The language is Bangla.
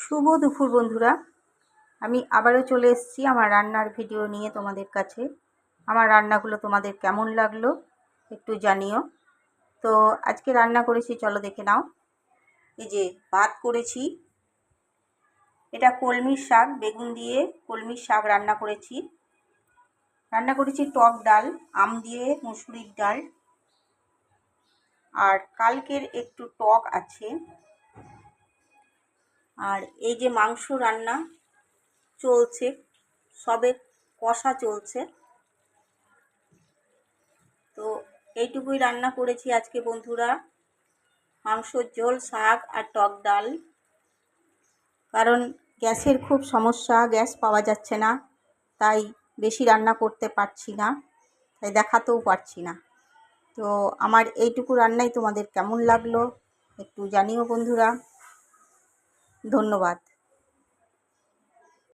শুভ দুপুর বন্ধুরা, আমি আবারও চলে এসেছি আমার রান্নার ভিডিও নিয়ে তোমাদের কাছে। আমার রান্নাগুলো তোমাদের কেমন লাগলো একটু জানিও। তো আজকে রান্না করেছি, চলো দেখে নাও। এই যে ভাত করেছি, এটা কলমির শাক, বেগুন দিয়ে কলমির শাক রান্না করেছি। টক ডাল, আম দিয়ে মুসুরির ডাল, আর কালকের একটু টক আছে। আর এই যে মাংস রান্না চলছে, সবে কষা চলছে। তো এইটুকুই রান্না করেছি আজকে বন্ধুরা, মাংসর ঝোল, শাক আর টক ডাল। কারণ গ্যাসের খুব সমস্যা, গ্যাস পাওয়া যাচ্ছে না, তাই বেশি রান্না করতে পারছি না, তাই দেখাতেও পারছি না। তো আমার এইটুকু রান্নাই তোমাদের কেমন লাগলো একটু জানিও বন্ধুরা। ধন্যবাদ।